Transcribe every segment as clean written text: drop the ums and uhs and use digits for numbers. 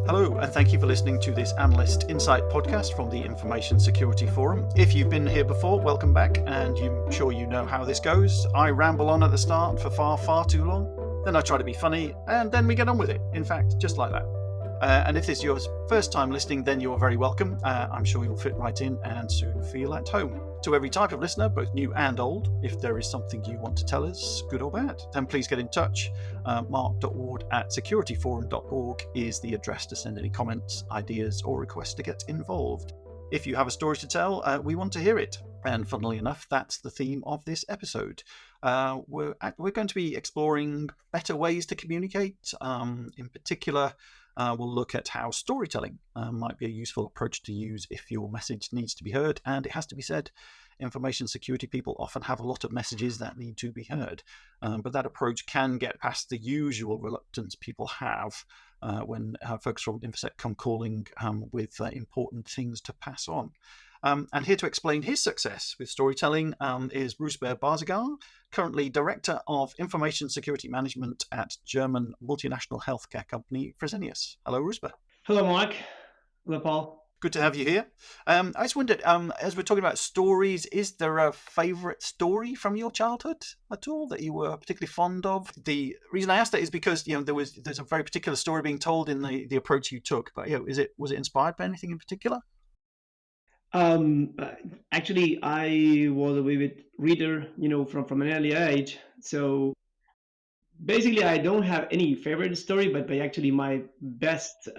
Hello, and thank you for listening to this Analyst Insight podcast from the Information Security Forum. If you've been here before, welcome back, and I'm sure you know how this goes. I ramble on at the start for far too long, then I try to be funny, and then we get on with it. In fact, just like that. And if this is your first time listening, then you're very welcome. I'm sure you'll fit right in and soon feel at home. To every type of listener, both new and old, if there is something you want to tell us, good or bad, then please get in touch. Mark.ward at securityforum.org is the address to send any comments, ideas, or requests to get involved. If you have a story to tell, we want to hear it. And funnily enough, that's the theme of this episode. We're going to be exploring better ways to communicate. In particular, we'll look at how storytelling might be a useful approach to use if your message needs to be heard. And it has to be said, information security people often have a lot of messages that need to be heard. But that approach can get past the usual reluctance people have when folks from Infosec come calling with important things to pass on. And here to explain his success with storytelling is Rouzbeh Barzegar, currently Director of Information Security Management at German multinational healthcare company Fresenius. Hello, Rouzbeh. Hello, Mark. Hello, Paul. Good to have you here. I just wondered, as we're talking about stories, is there a favourite story from your childhood at all that you were particularly fond of? The reason I asked that is because there's a very particular story being told in the approach you took. But was it inspired by anything in particular? Actually, I was a vivid reader, from an early age. So basically, I don't have any favorite story, but actually my best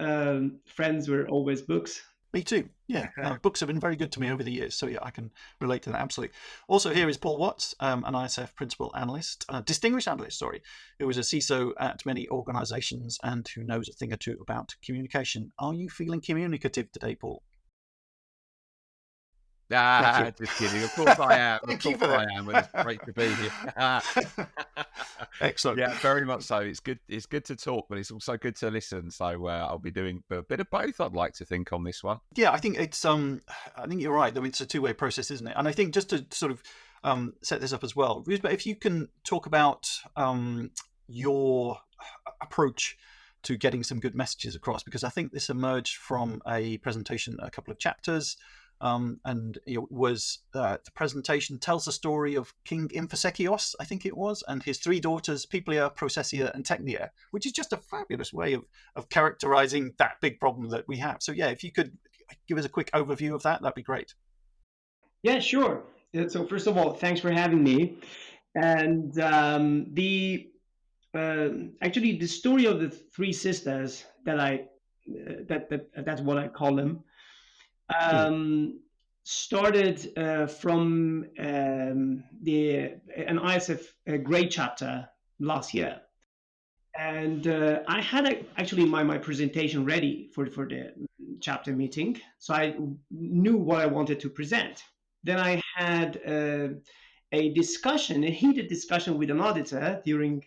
friends were always books. Me too. Yeah, books have been very good to me over the years, so yeah, I can relate to that absolutely. Also, here is Paul Watts, an ISF principal analyst, distinguished analyst, who was a CISO at many organisations and who knows a thing or two about communication. Are you feeling communicative today, Paul? Just kidding. Of course I am. Of course I am. It's great to be here. Excellent. Yeah, very much so. It's good. It's good to talk, but it's also good to listen. So I'll be doing a bit of both, I'd like to think, on this one. Yeah, I think it's. I think you're right. I mean, it's a two-way process, isn't it? And I think just to sort of set this up as well, Rouzbeh, if you can talk about your approach to getting some good messages across, because I think this emerged from a presentation, a couple of chapters. And it was the presentation tells the story of King Infosecios, I think it was, and his three daughters, Peoplia, Processia and Technia, which is just a fabulous way of characterizing that big problem that we have. So yeah, if you could give us a quick overview of that, that'd be great. Yeah, sure. So first of all, thanks for having me. And actually the story of the three sisters that's what I call them. Started from an ISF grade chapter last year, and I had actually my presentation ready for the chapter meeting, so I knew what I wanted to present. Then I had a heated discussion with an auditor during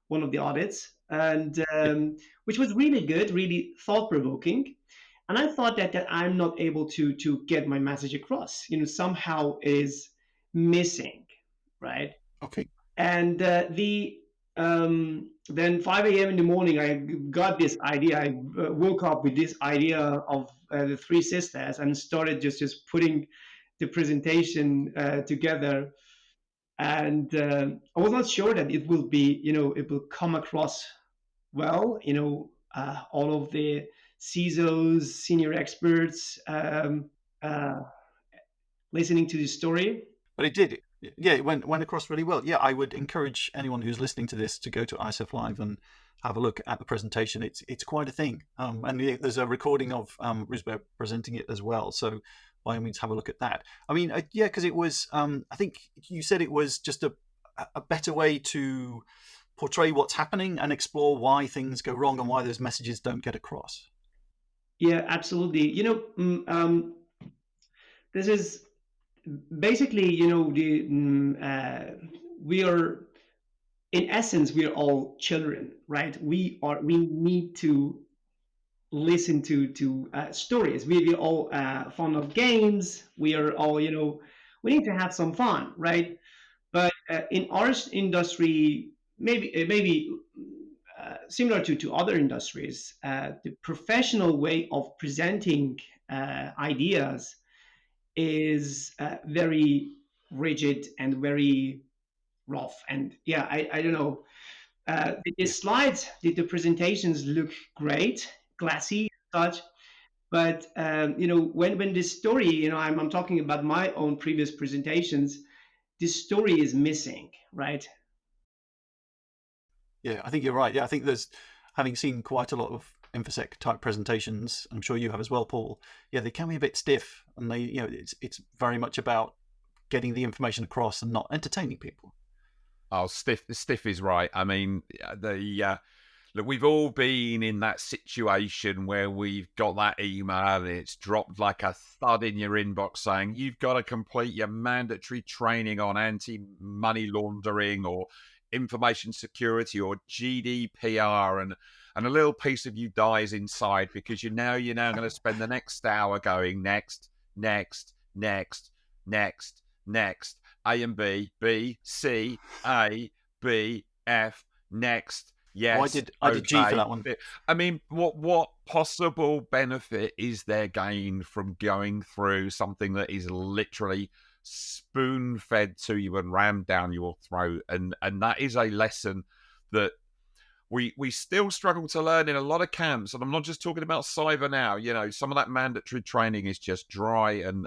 one of the audits, and which was really good, really thought-provoking. And I thought that I'm not able to get my message across. Somehow is missing, right? Okay. And then 5 a.m. in the morning, I got this idea. I woke up with this idea of the three sisters and started just putting the presentation together. And I was not sure that it will be, it will come across well. All of the CISOs, senior experts, listening to the story. But it did. Yeah, it went across really well. Yeah, I would encourage anyone who's listening to this to go to ISF Live and have a look at the presentation. It's quite a thing. And there's a recording of Rouzbeh presenting it as well. So by all means, have a look at that. I mean, yeah, because it was, I think you said it was just a better way to portray what's happening and explore why things go wrong and why those messages don't get across. Yeah, absolutely. This is basically, we are, in essence, we are all children, right? We need to listen to stories. We are all fond of games. We are all, we need to have some fun, right? But in our industry, maybe similar to other industries, the professional way of presenting ideas is very rigid and very rough. And yeah, I don't know. The slides, the presentations look great, classy, such. But when this story, I'm talking about my own previous presentations, this story is missing, right? Yeah, I think you're right. Yeah, I think having seen quite a lot of Infosec type presentations, I'm sure you have as well, Paul. Yeah, they can be a bit stiff, and it's very much about getting the information across and not entertaining people. Oh, stiff is right. I mean, look, we've all been in that situation where we've got that email and it's dropped like a thud in your inbox saying you've got to complete your mandatory training on anti-money laundering or information security or GDPR, and a little piece of you dies inside because you're now going to spend the next hour going next, next, next, next, next. A and B, B, C, A, B, F, next. Yes, I did G for that one. I mean, what possible benefit is there gained from going through something that is literally spoon-fed to you and rammed down your throat? And that is a lesson that we still struggle to learn in a lot of camps. And I'm not just talking about cyber now. Some of that mandatory training is just dry and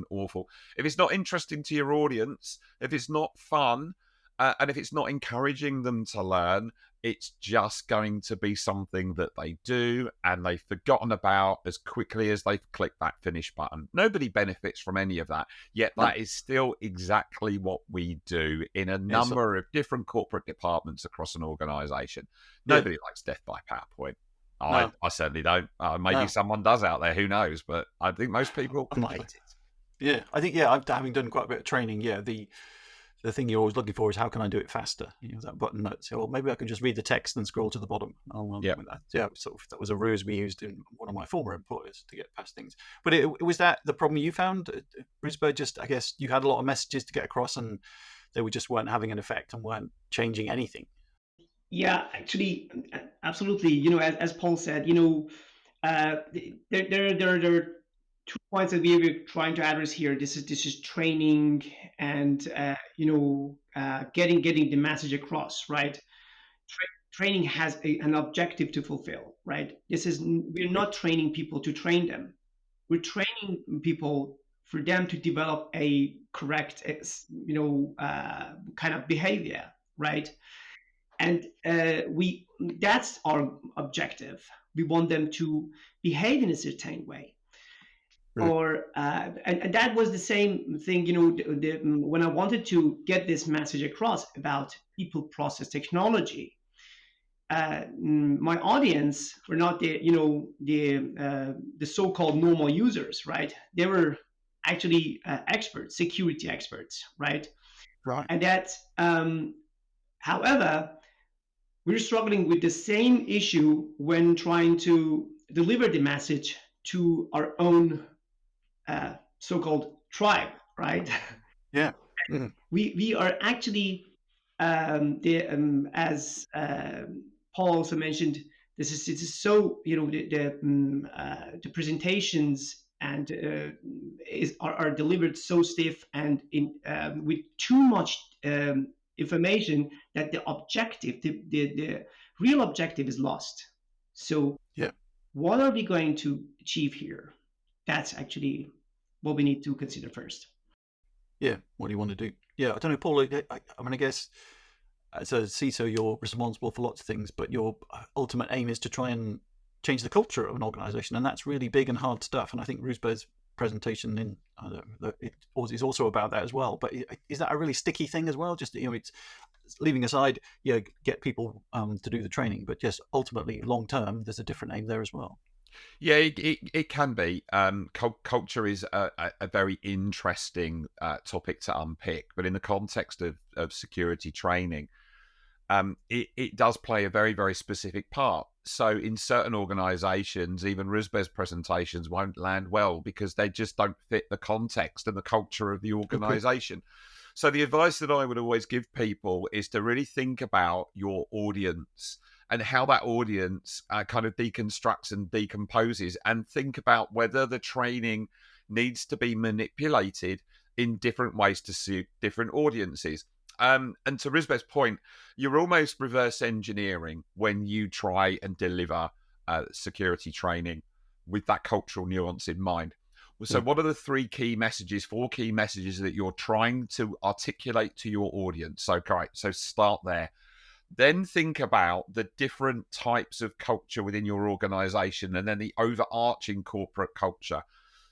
awful. If it's not interesting to your audience, if it's not fun, and if it's not encouraging them to learn, it's just going to be something that they do and they've forgotten about as quickly as they've clicked that finish button. Nobody benefits from any of that, yet that is still exactly what we do in a number of different corporate departments across an organisation. Nobody likes death by PowerPoint. I certainly don't. Maybe someone does out there, who knows, but I think most people hate it. Yeah, I think, having done quite a bit of training, the thing you're always looking for is how can I do it faster? That button that says, well, maybe I can just read the text and scroll to the bottom. That was a ruse we used in one of my former employers to get past things. But was that the problem you found, Rouzbeh? Just, I guess you had a lot of messages to get across and they just weren't having an effect and weren't changing anything. Yeah, actually, absolutely. As Paul said, there are 2 points that we were trying to address here. This is training and getting the message across, right? Training has an objective to fulfill, right? We're not training people to train them. We're training people for them to develop a correct, kind of behavior, right? And that's our objective. We want them to behave in a certain way. Right. Or and that was the same thing, when I wanted to get this message across about people, process, technology. My audience were not the so-called normal users, right? They were actually experts, security experts, right? Right. And that, however, we're struggling with the same issue when trying to deliver the message to our own so-called tribe, right? Yeah. Mm-hmm. We are actually as Paul also mentioned, this is so the presentations and are delivered so stiff and with too much information that the objective, the real objective is lost. So what are we going to achieve here? That's actually what we need to consider first. Yeah, what do you want to do? Yeah, I don't know, Paul. I guess as a CISO, you're responsible for lots of things, but your ultimate aim is to try and change the culture of an organization, and that's really big and hard stuff. And I think Rouzbeh's presentation is also about that as well. But is that a really sticky thing as well? Just it's leaving aside, get people to do the training, but just ultimately long term, there's a different aim there as well. Yeah, it can be. Culture is a very interesting topic to unpick, but in the context of security training, it does play a very, very specific part. So in certain organizations, even Rouzbeh's presentations won't land well because they just don't fit the context and the culture of the organization. Okay. So the advice that I would always give people is to really think about your audience and how that audience kind of deconstructs and decomposes, and think about whether the training needs to be manipulated in different ways to suit different audiences. And to Rouzbeh's point, you're almost reverse engineering when you try and deliver security training with that cultural nuance in mind. So what are the four key messages that you're trying to articulate to your audience? So, great. So start there. Then think about the different types of culture within your organization, and then the overarching corporate culture.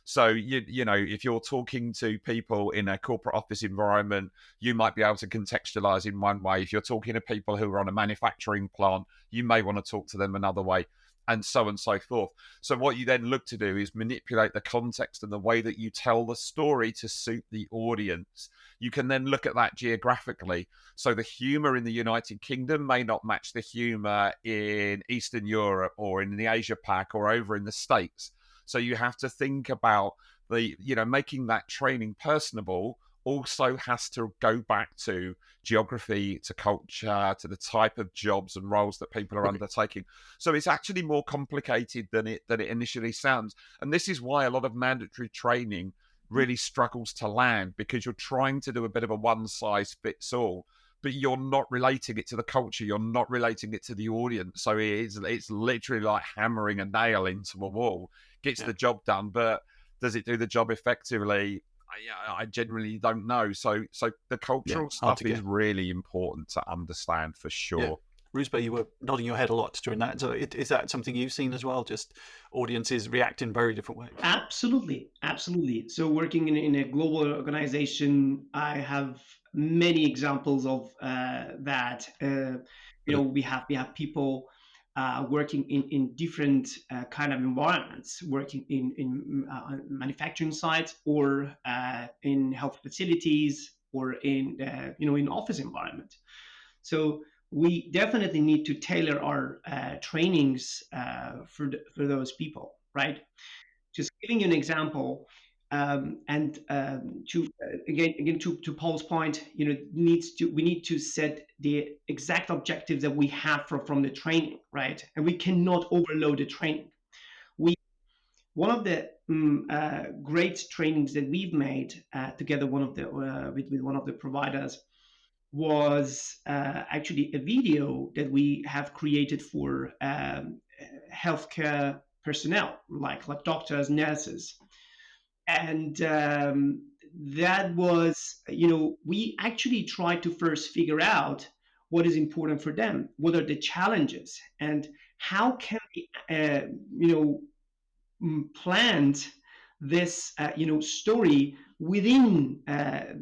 So, you know, if you're talking to people in a corporate office environment, you might be able to contextualize in one way. If you're talking to people who are on a manufacturing plant, you may want to talk to them another way, and so on and so forth. So what you then look to do is manipulate the context and the way that you tell the story to suit the audience. You can then look at that geographically. So the humor in the United Kingdom may not match the humor in Eastern Europe or in the Asia Pac or over in the States. So you have to think about making that training personable also has to go back to geography, to culture, to the type of jobs and roles that people are undertaking. So it's actually more complicated than it initially sounds. And this is why a lot of mandatory training really struggles to land, because you're trying to do a bit of a one size fits all, but you're not relating it to the culture. You're not relating it to the audience. So it's literally like hammering a nail into a wall. Gets the job done, but does it do the job effectively? I generally don't know. So the cultural stuff is really important to understand for sure. Yeah. Rouzbeh, you were nodding your head a lot during that. So is that something you've seen as well? Just audiences react in very different ways? Absolutely. So working in a global organization, I have many examples of that. We have people working in different kind of environments, working in manufacturing sites or in health facilities or in office environment. So we definitely need to tailor our trainings for those people, right? Just giving you an example, and to again to Paul's point, we need to set the exact objectives that we have from the training, right? And we cannot overload the training. One of the great trainings that we've made together with one of the providers was actually a video that we have created for healthcare personnel, like doctors, nurses, and that was, we actually tried to first figure out what is important for them, what are the challenges, and how can we, plant this, story within that,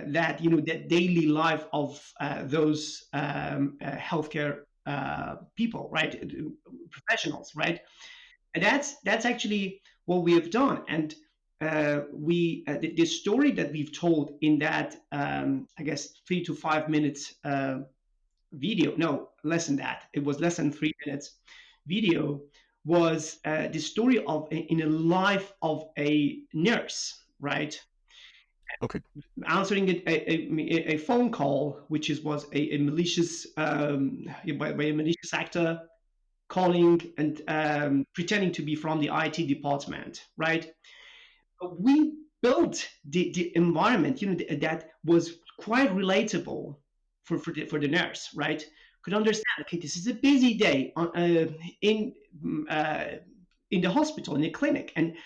that daily life of those healthcare people, right? Professionals, right? And that's actually what we have done. And the story that we've told in that, I guess, 3 to 5 minutes video, no, less than that. It was less than 3 minutes video, was the story of in a life of a nurse, right? Okay. Answering a phone call, which was a malicious by a malicious actor calling and pretending to be from the IT department, right? We built the environment, that was quite relatable for the nurse, right? Could understand, okay, this is a busy day in the hospital, in the clinic, and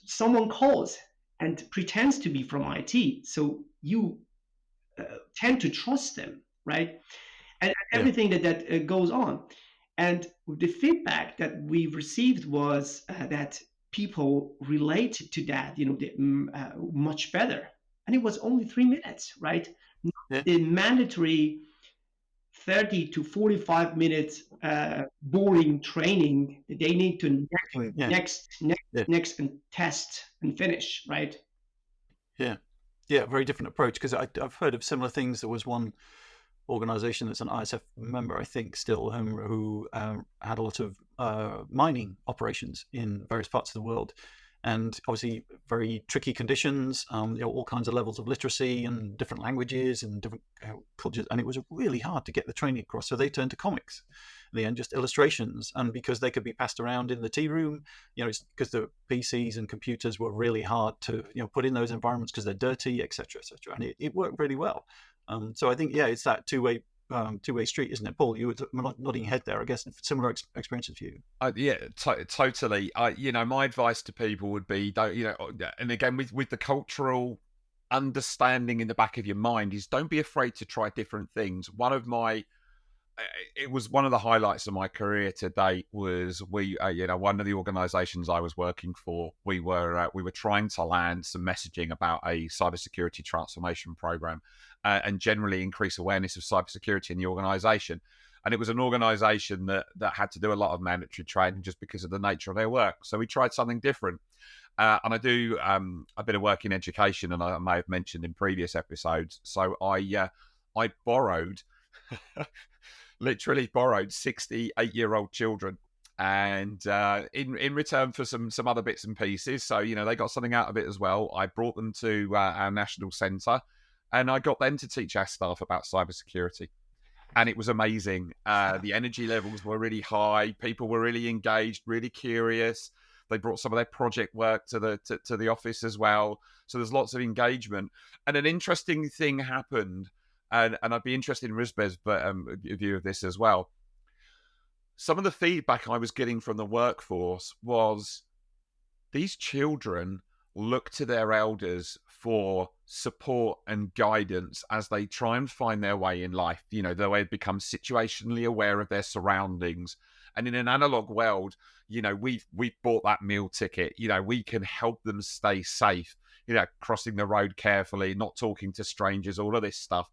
someone calls and pretends to be from IT, so you tend to trust them, right? And everything that goes on. And the feedback that we received was that people related to that, much better. And it was only 3 minutes, right? Not the mandatory 30 to 45 minutes boring training that they need to next and test and finish, right? Yeah, very different approach, because I've heard of similar things. There was one organization that's an ISF member, I think, still, who had a lot of mining operations in various parts of the world, and obviously very tricky conditions, all kinds of levels of literacy and different languages and different cultures, and it was really hard to get the training across. So they turned to comics, in the end, just illustrations, and because they could be passed around in the tea room, it's because the PCs and computers were really hard to put in those environments because they're dirty, etc., etc., and it worked really well. So I think it's that two-way street, isn't it, Paul? You were nodding your head there. I guess similar experiences for you. Totally. My advice to people would be, and again with the cultural understanding in the back of your mind, is don't be afraid to try different things. It was one of the highlights of my career to date was one of the organisations I was working for, we were trying to land some messaging about a cybersecurity transformation program and generally increase awareness of cybersecurity in the organisation. And it was an organisation that had to do a lot of mandatory training just because of the nature of their work. So we tried something different. And I do a bit of work in education, and I may have mentioned in previous episodes. So I borrowed. Literally borrowed 68-year-old children, and in return for some other bits and pieces, so they got something out of it as well. I brought them to our national centre, and I got them to teach our staff about cybersecurity, and it was amazing. The energy levels were really high. People were really engaged, really curious. They brought some of their project work to the office as well. So there's lots of engagement, and an interesting thing happened. And I'd be interested in Rouzbeh's view of this as well. Some of the feedback I was getting from the workforce was these children look to their elders for support and guidance as they try and find their way in life. They become situationally aware of their surroundings. And in an analog world, we've bought that meal ticket. We can help them stay safe, crossing the road carefully, not talking to strangers, all of this stuff.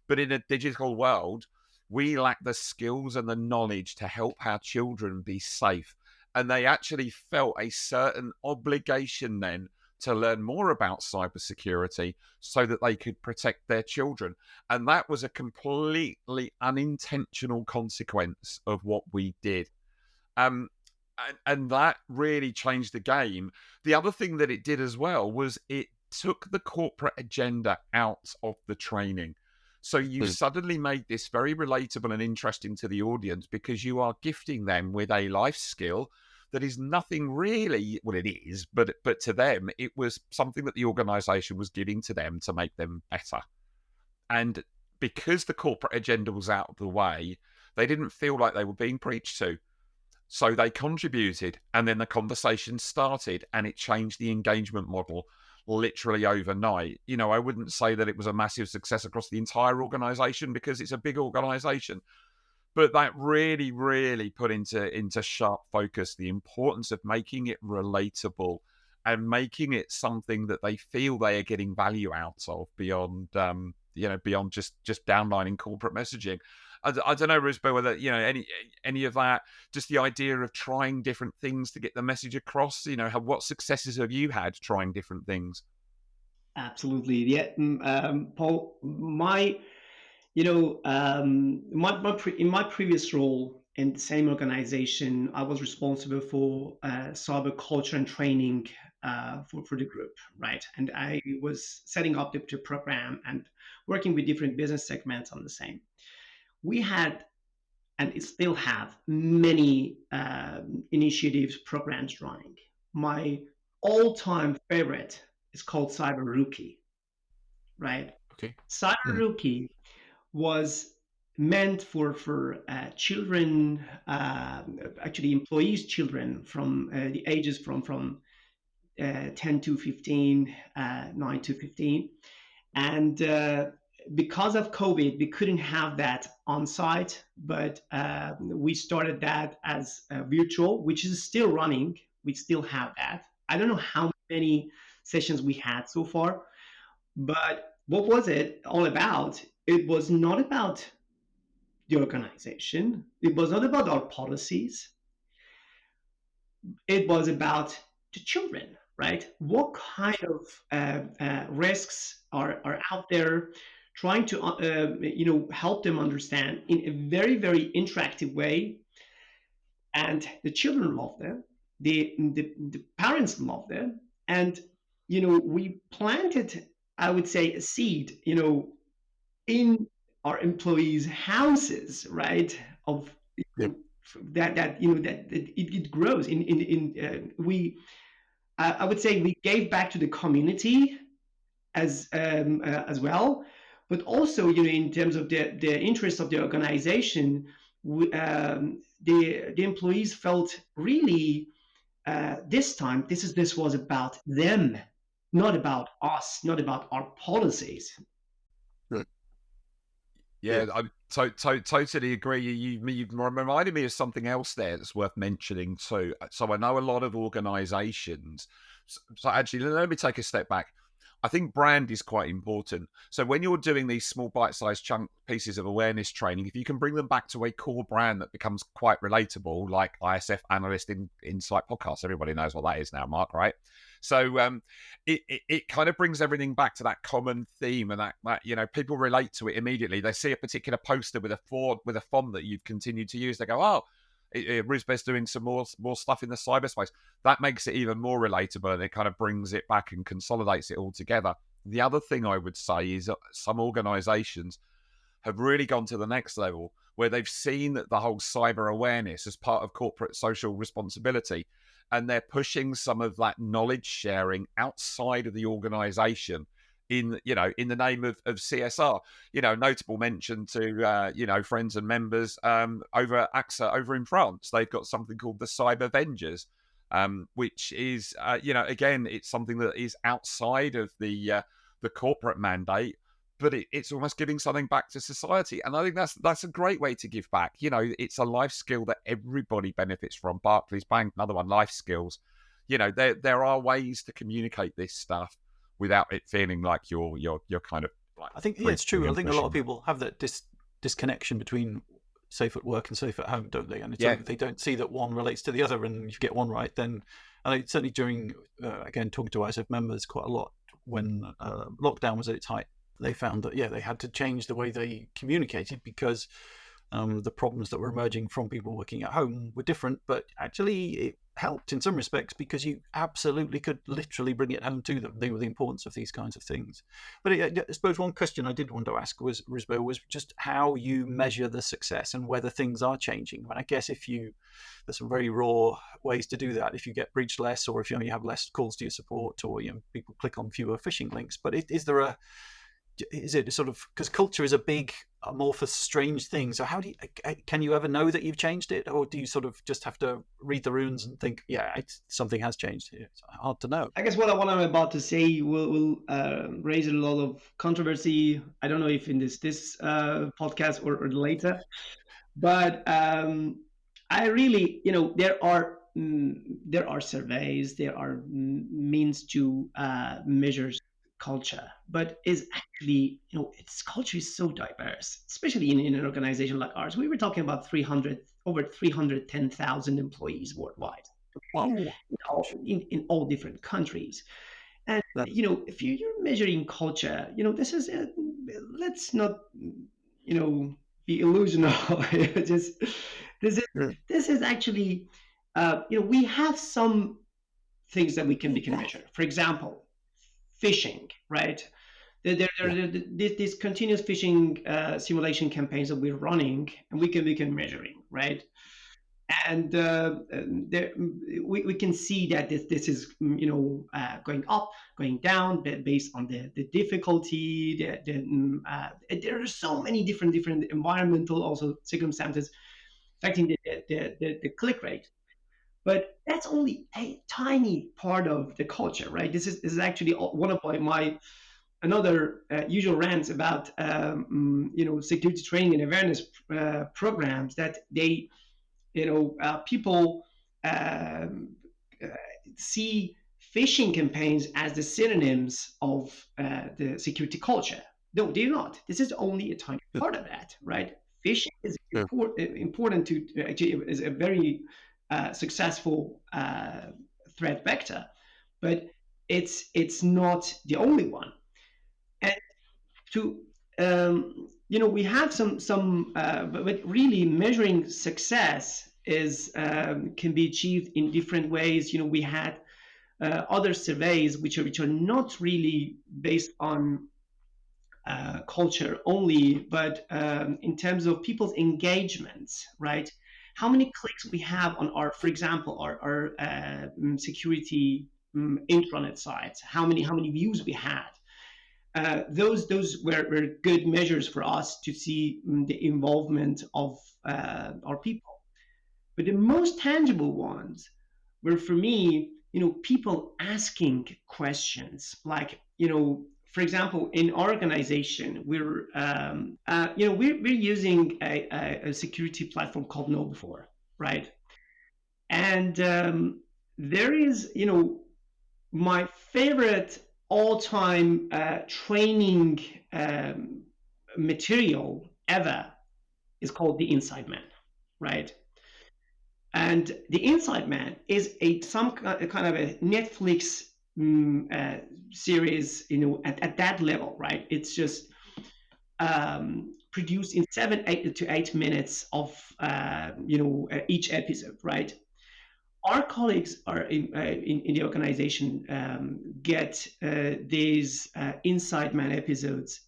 But in a digital world, we lack the skills and the knowledge to help our children be safe. And they actually felt a certain obligation then to learn more about cybersecurity so that they could protect their children. And that was a completely unintentional consequence of what we did. And that really changed the game. The other thing that it did as well was it took the corporate agenda out of the training. So you suddenly made this very relatable and interesting to the audience because you are gifting them with a life skill that is nothing really, well, it is, but to them, it was something that the organisation was giving to them to make them better. And because the corporate agenda was out of the way, they didn't feel like they were being preached to. So they contributed, and then the conversation started, and it changed the engagement model literally overnight. I wouldn't say that it was a massive success across the entire organisation because it's a big organisation, but that really, really put into sharp focus the importance of making it relatable and making it something that they feel they are getting value out of beyond just downlining corporate messaging. I don't know, Rouzbeh, whether any of that, just the idea of trying different things to get the message across. What successes have you had trying different things? Absolutely, yeah. Paul, in my previous role in the same organization, I was responsible for cyber culture and training for the group, right? And I was setting up the program and working with different business segments on the same. We had, and it still have, many initiatives, programs running. My all-time favorite is called Cyber Rookie, right? Okay. Cyber Rookie was meant for children, actually employees' children from the ages from 10 to 15, 9 to 15. And because of COVID, we couldn't have that on site, but we started that as virtual, which is still running. We still have that. I don't know how many sessions we had so far, but what was it all about? It was not about the organization. It was not about our policies. It was about the children, right? What kind of risks are out there? Trying to help them understand in a very, very interactive way. And the children love them. The parents love them. And we planted, I would say, a seed, in our employees' houses, right? Of Yeah. that it grows. I would say we gave back to the community as well, but also in terms of the interest of the organization, the employees felt really this time this was about them, not about us, not about our policies. Yeah, I totally agree. You reminded me of something else there that's worth mentioning too. So I know a lot of organisations. So actually, let me take a step back. I think brand is quite important. So when you're doing these small bite-sized chunk pieces of awareness training, if you can bring them back to a core brand that becomes quite relatable, like ISF Analyst in Insight Podcast, everybody knows what that is now, Mark, right? So it kind of brings everything back to that common theme, and that people relate to it immediately. They see a particular poster with a font that you've continued to use. They go, "Oh, Rouzbeh's doing some more stuff in the cyberspace." That makes it even more relatable, and it kind of brings it back and consolidates it all together. The other thing I would say is that some organisations have really gone to the next level, where they've seen that the whole cyber awareness as part of corporate social responsibility, and they're pushing some of that knowledge sharing outside of the organization in the name of CSR. Notable mention to friends and members over at AXA over in France. They've got something called the Cyber Vengers, which is again, it's something that is outside of the corporate mandate, but it's almost giving something back to society. And I think that's a great way to give back. It's a life skill that everybody benefits from. Barclays Bank, another one, life skills. There are ways to communicate this stuff without it feeling like you're kind of like. I think it's true. I think a lot of people have that disconnection between safe at work and safe at home, don't they? And they don't see that one relates to the other, and if you get one right, then, and certainly during again, talking to ISF members quite a lot when lockdown was at its height, they found that they had to change the way they communicated because the problems that were emerging from people working at home were different. But actually, it helped in some respects because you absolutely could literally bring it home to them. They were the importance of these kinds of things. But I suppose one question I did want to ask was, Rouzbeh, was just how you measure the success and whether things are changing. I mean, I guess there's some very raw ways to do that. If you get breached less, or if you have less calls to your support, or people click on fewer phishing links. But is it sort of, because culture is a big amorphous strange thing, so how can you ever know that you've changed it, or do you sort of just have to read the runes and think something has changed here? It's hard to know. I guess what I'm about to say will raise a lot of controversy. I don't know if in this podcast or later, but I really, there are surveys, there are means to measure culture, but is actually, its culture is so diverse, especially in an organization like ours. We were talking about over 310,000 employees worldwide. Wow. In all different countries. And, if you're measuring culture, this is, let's not, be illusional. This is actually, we have some things that we can measure. For example, phishing, right? These continuous phishing simulation campaigns that we're running, and we can measuring, right? And we can see that this is going up, going down based on the difficulty. There are so many different environmental also circumstances affecting the click rate. But that's only a tiny part of the culture, right? This is actually one of my another usual rants about security training and awareness programs, that they people see phishing campaigns as the synonyms of the security culture. No, they're not. This is only a tiny part of that, right? Phishing is important to is a very successful threat vector, but it's not the only one. And to we have some but really measuring success is can be achieved in different ways. We had other surveys which are not really based on culture only, but in terms of people's engagements, right? How many clicks we have on our, for example, our security intranet sites? How many views we had? Those were good measures for us to see the involvement of our people. But the most tangible ones were, for me, people asking questions like, for example, in our organization, we're using a security platform called Know4, right? And there is, my favorite all-time training material ever is called the Inside Man, right? And the Inside Man is some kind of a Netflix series, at that level, right? It's just produced in 8 to 8 minutes of each episode, right? Our colleagues are in the organization get these Inside Man episodes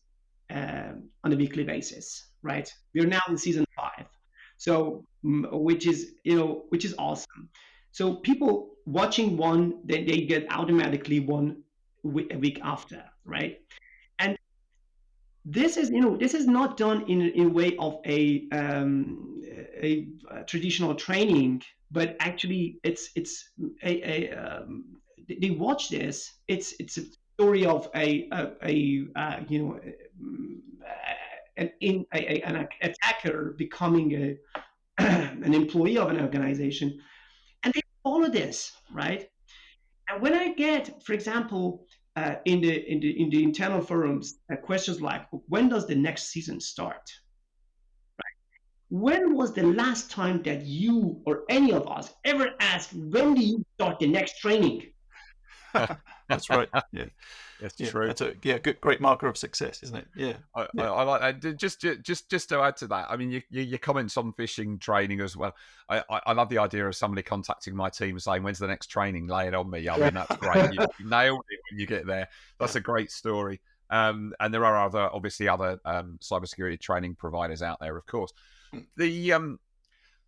on a weekly basis, right? We're now in season 5, so which is awesome. So people watching one, they get automatically one a week after, right? And this is not done in a way of a traditional training, but actually it's they watch this. It's a story of an attacker becoming an employee of an organization, and they follow this, right? And when I get, for example, in the internal forums, questions like, when does the next season start? When was the last time that you or any of us ever asked, when do you start the next training? That's right. Yeah, that's true. That's a great marker of success, isn't it? Yeah, I like that. Just to add to that, I mean, your comments on phishing training as well. I love the idea of somebody contacting my team and saying, "When's the next training? Lay it on me." I mean, that's great. You nailed it when you get there. That's a great story. And there are other cybersecurity training providers out there, of course.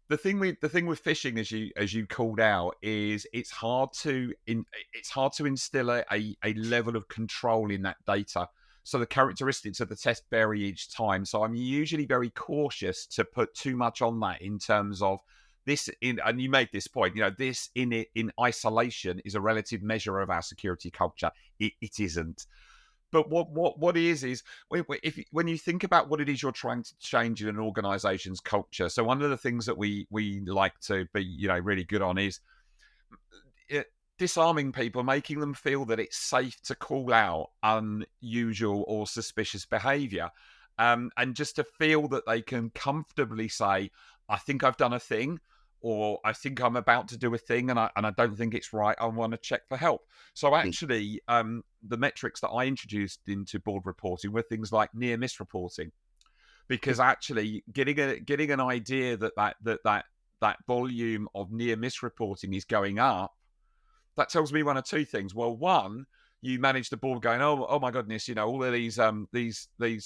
The thing with phishing, as you called out, is it's hard to instill a level of control in that data. So the characteristics of the test vary each time. So I'm usually very cautious to put too much on that in terms of this. And you made this point. This in isolation is a relative measure of our security culture. It isn't. But what is when you think about what it is you're trying to change in an organization's culture. So one of the things that we like to be really good on is disarming people, making them feel that it's safe to call out unusual or suspicious behavior, and just to feel that they can comfortably say, I think I've done a thing, or I think I'm about to do a thing and I don't think it's right. I want to check for help. So actually, the metrics that I introduced into board reporting were things like near miss reporting, because actually getting an idea that volume of near miss reporting is going up, that tells me one of two things. Well, one, you manage the board going, oh my goodness, all of these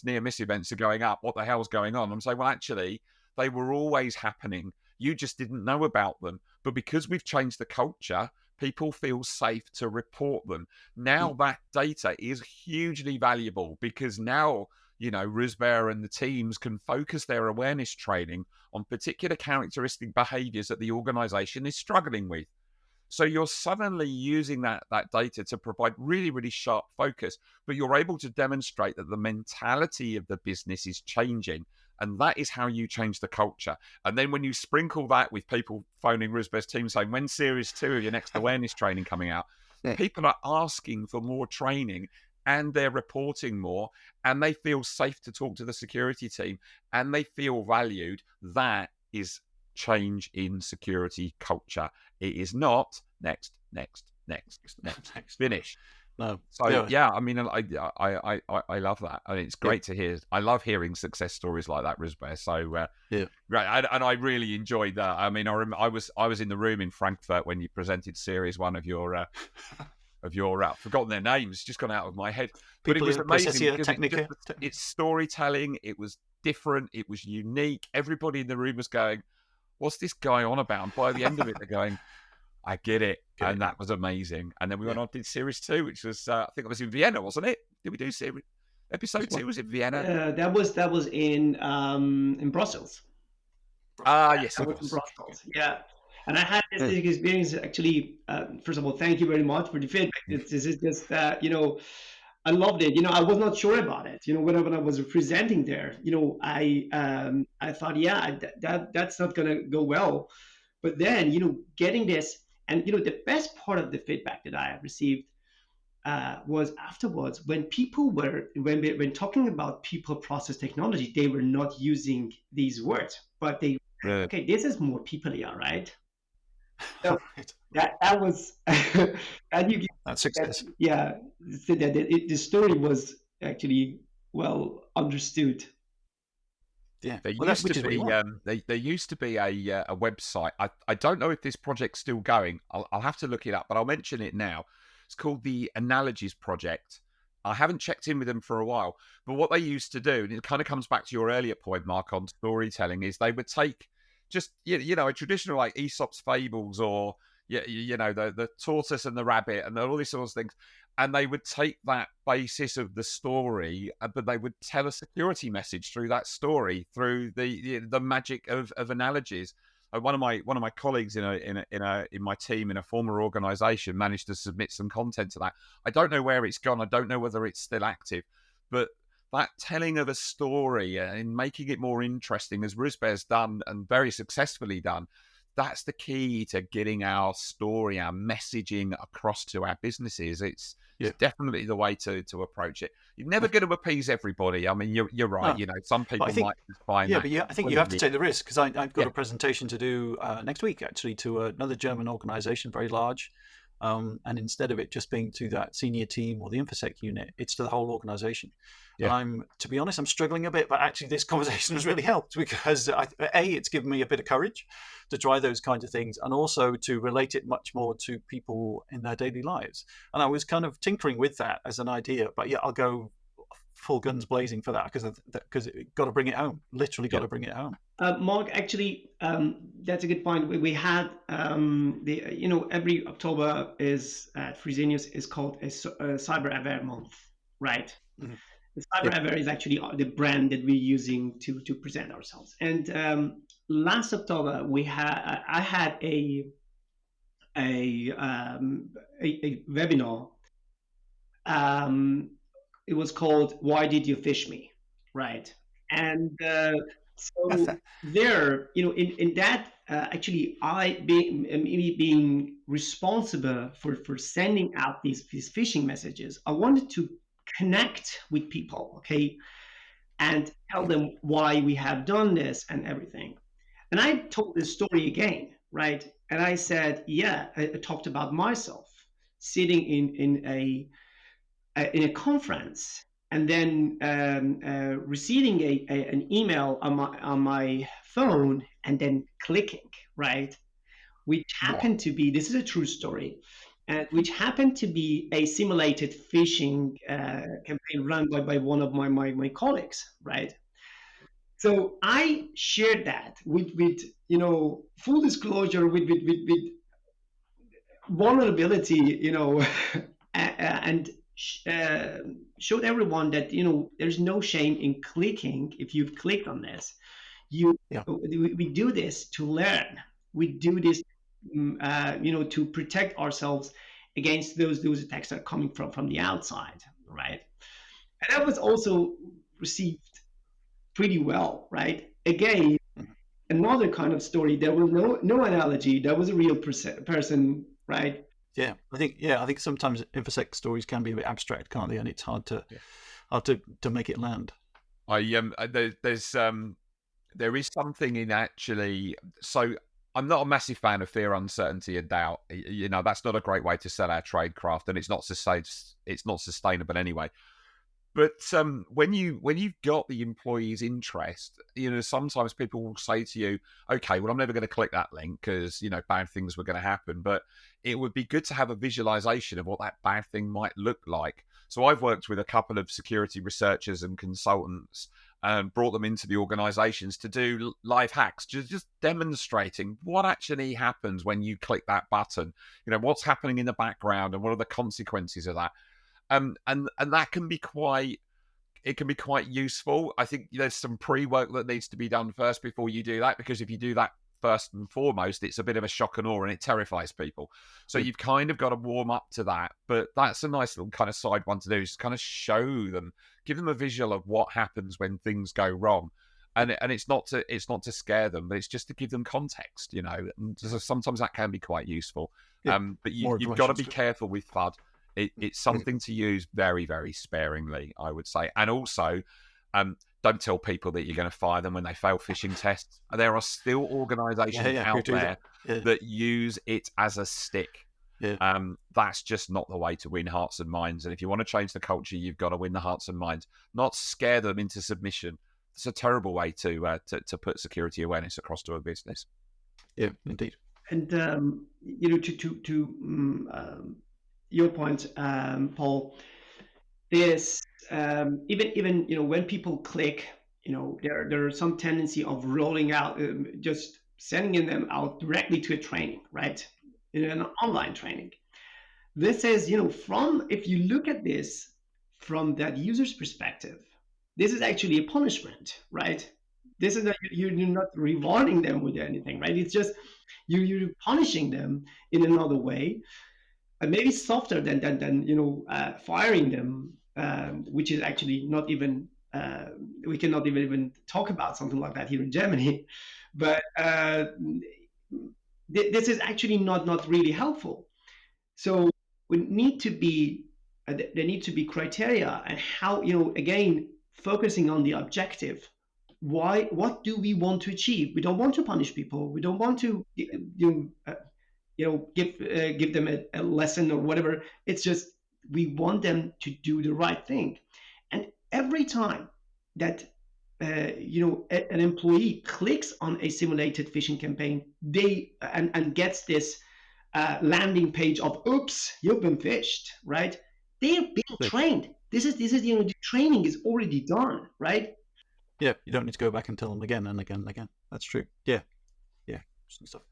near miss events are going up. What the hell's going on? I'm saying, well, actually, they were always happening. You just didn't know about them. But because we've changed the culture, people feel safe to report them. Now that data is hugely valuable, because now, Rouzbeh and the teams can focus their awareness training on particular characteristic behaviors that the organization is struggling with. So you're suddenly using that data to provide really, really sharp focus, but you're able to demonstrate that the mentality of the business is changing. And that is how you change the culture. And then when you sprinkle that with people phoning Rouzbeh's team saying, when's series 2 of your next awareness training coming out? Yeah. People are asking for more training, and they're reporting more, and they feel safe to talk to the security team, and they feel valued. That is change in security culture. It is not next, finish. No. So yeah, I mean, I love that. I mean, it's great to hear. I love hearing success stories like that, Rouzbeh. So great, and I really enjoyed that. I mean, I was in the room in Frankfurt when you presented Series 1 of your I've forgotten their names, just gone out of my head. But it was Peoplia, amazing Processia, because Technica. it's storytelling. It was different. It was unique. Everybody in the room was going, "What's this guy on about?" And by the end of it, they're going, I get it. And that was amazing. And then we went on to Series 2, which was, I think it was in Vienna, wasn't it? Did we do episode 2? Was it Vienna? That was in Brussels. Yes, That it was in was. Brussels. Yeah. And I had this experience actually. First of all, thank you very much for the feedback. This is just, I loved it. I was not sure about it. When I was presenting there, I thought, yeah, that's not gonna go well. But then, getting this, and the best part of the feedback that I have received was afterwards when people were when talking about people process technology, they were not using these words, but they Really? okay, this is more Peoplia, right? So that was and you That's success. yeah, so that the story was actually well understood. Yeah, There well, used which to is what you be want. there used to be a website. I don't know if this project's still going. I'll have to look it up, but I'll mention it now. It's called the Analogies Project. I haven't checked in with them for a while, but what they used to do, and it kind of comes back to your earlier point, Mark, on storytelling, is they would take just a traditional like Aesop's fables or the tortoise and the rabbit and all these sorts of things, and they would take that basis of the story, but they would tell a security message through that story through the magic of analogies. One of my colleagues in my team in a former organisation managed to submit some content to that. I don't know where it's gone. I don't know whether it's still active, but that telling of a story and making it more interesting, as Rouzbeh's done and very successfully done, that's the key to getting our story, our messaging across to our businesses. It's definitely the way to approach it. You're never going to appease everybody. I mean, you're right. No. Some people might just find that. But I think you have to take the risk, because I've got a presentation to do next week, actually, to another German organisation, very large. And instead of it just being to that senior team or the Infosec unit, it's to the whole organisation. Yeah. And to be honest, I'm struggling a bit, but actually this conversation has really helped, because it's given me a bit of courage to try those kinds of things, and also to relate it much more to people in their daily lives. And I was kind of tinkering with that as an idea, but I'll go full guns blazing for that, because it got to bring it home. Literally got to bring it home. Mark, actually, that's a good point. We had every October is at Fresenius is called a Cyber Aware Month, right? Mm-hmm. The Cyber Aware is actually the brand that we're using to present ourselves. And last October I had a webinar. It was called "Why Did You Fish Me?" Right? And so there, in that, actually, me being responsible for sending out these phishing messages, I wanted to connect with people, okay, and tell them why we have done this and everything. And I told this story again, right? And I said, I talked about myself sitting in a conference, and then receiving an email on my phone, and then clicking, right? Which happened to be, this is a true story, which happened to be a simulated phishing campaign run by one of my colleagues, right? So I shared that with full disclosure, with vulnerability, and showed everyone that there's no shame in clicking. If you've clicked on this, we do this to learn. We do this to protect ourselves against those attacks that are coming from the outside, right? And that was also received pretty well, right? Again, another kind of story. There was no analogy. That was a real person, right? I think sometimes Infosec stories can be a bit abstract, can't they? And it's hard to make it land. There is something in actually. So I'm not a massive fan of fear, uncertainty, and doubt. That's not a great way to sell our trade craft, and it's not sustainable anyway. But when you've got the employee's interest, sometimes people will say to you, "Okay, well, I'm never going to click that link because bad things were going to happen." But it would be good to have a visualization of what that bad thing might look like. So I've worked with a couple of security researchers and consultants and brought them into the organizations to do live hacks, just demonstrating what actually happens when you click that button. What's happening in the background and what are the consequences of that. And that can be quite useful. I think there's some pre-work that needs to be done first before you do that, because if you do that first and foremost, it's a bit of a shock and awe and it terrifies people. So you've kind of got to warm up to that. But that's a nice little kind of side one to do, is kind of show them, give them a visual of what happens when things go wrong. And it's not to scare them, but it's just to give them context, And so sometimes that can be quite useful. Yeah, but you've got to be careful with FUD. It's something to use very, very sparingly, I would say. And also, don't tell people that you're going to fire them when they fail phishing tests. There are still organisations out there that use it as a stick. Yeah. That's just not the way to win hearts and minds. And if you want to change the culture, you've got to win the hearts and minds, not scare them into submission. It's a terrible way to put security awareness across to a business. Yeah, indeed. And to your point, Paul, this even when people click, there are some tendency of rolling out, just sending them out directly to a training, right? In an online training. This is, if you look at this from that user's perspective, this is actually a punishment, right? This is you're not rewarding them with anything, right? It's just you're punishing them in another way, and maybe softer than firing them, which is actually not even we cannot even talk about something like that here in Germany. But this is actually not really helpful. So there need to be criteria, and how, again, focusing on the objective. What do we want to achieve? We don't want to punish people. We don't want to give them a lesson or whatever. It's just we want them to do the right thing. And every time that an employee clicks on a simulated phishing campaign, and gets this landing page of "Oops, you've been phished," right? They are being trained. This is the training is already done, right? Yeah, you don't need to go back and tell them again and again and again. That's true. Yeah, stuff.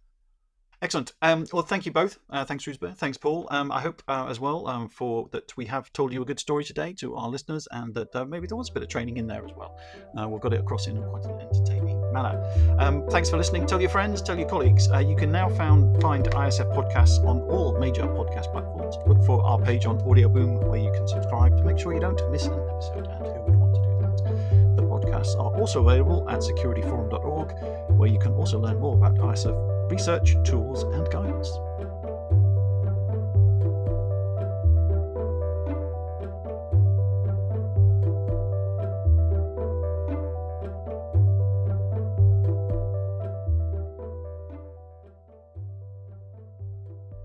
Excellent. Well, thank you both. Thanks, Rouzbeh. Thanks, Paul. I hope as well for that we have told you a good story today to our listeners, and that maybe there was a bit of training in there as well. We've got it across in quite an entertaining manner. Thanks for listening. Tell your friends, tell your colleagues. You can now find ISF podcasts on all major podcast platforms. Look for our page on Audio Boom, where you can subscribe to make sure you don't miss an episode. And who would want to do that? The podcasts are also available at securityforum.org, where you can also learn more about ISF research, tools, and guidance.